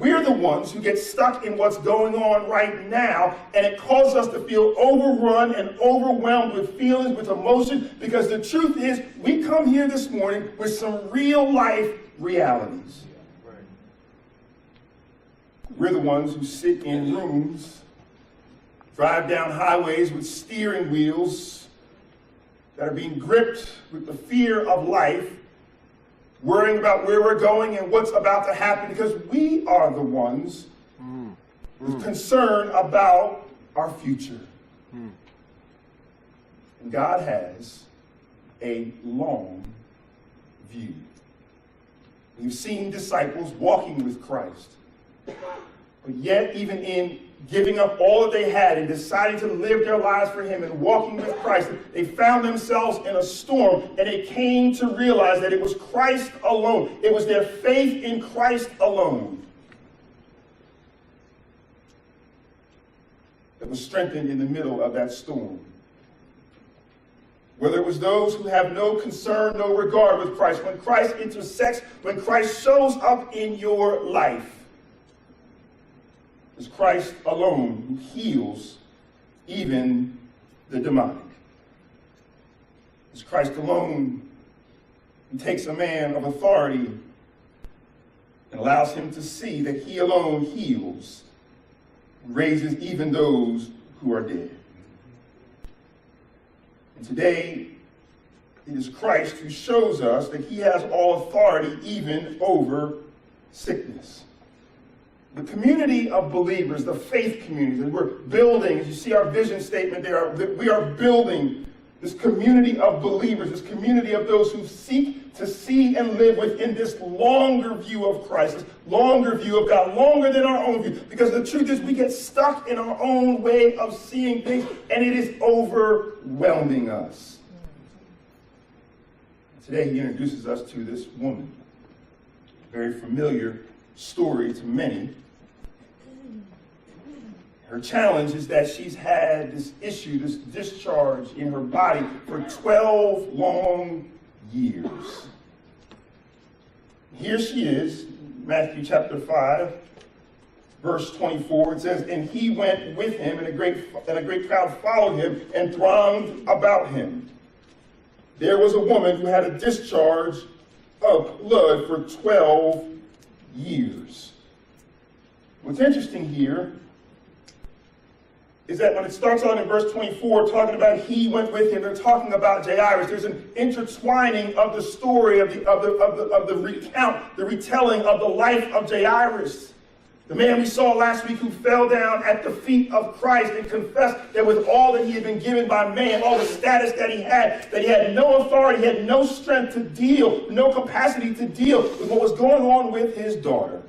we're the ones who get stuck in what's going on right now, and it causes us to feel overrun and overwhelmed with feelings, with emotions, because the truth is, we come here this morning with some real life realities. We're the ones who sit in rooms, drive down highways with steering wheels that are being gripped with the fear of life, worrying about where we're going and what's about to happen, because we are the ones concerned about our future. And God has a long view. We've seen disciples walking with Christ, but yet even in giving up all that they had and deciding to live their lives for him and walking with Christ, they found themselves in a storm, and they came to realize that it was Christ alone. It was their faith in Christ alone that was strengthened in the middle of that storm. Whether it was those who have no concern, no regard with Christ, when Christ intersects, when Christ shows up in your life, it's Christ alone who heals even the demonic. It's Christ alone who takes a man of authority and allows him to see that he alone heals, raises even those who are dead. And today, it is Christ who shows us that he has all authority even over sickness. The community of believers, the faith community that we're building, as you see our vision statement there, we are building this community of believers, this community of those who seek to see and live within this longer view of Christ, this longer view of God, longer than our own view. Because the truth is, we get stuck in our own way of seeing things, and it is overwhelming us. Today, he introduces us to this woman, a very familiar story to many. Her challenge is that she's had this issue, this discharge in her body for 12 long years. Here she is, Matthew chapter 5, verse 24. It says, "And he went with him, and a great crowd followed him and thronged about him. There was a woman who had a discharge of blood for 12 years." What's interesting here is that when it starts out in verse 24, talking about he went with him, they're talking about Jairus. There's an intertwining of the story of the recount, the retelling of the life of Jairus, the man we saw last week who fell down at the feet of Christ and confessed that with all that he had been given by man, all the status that he had no authority, he had no strength to deal, no capacity to deal with what was going on with his daughter.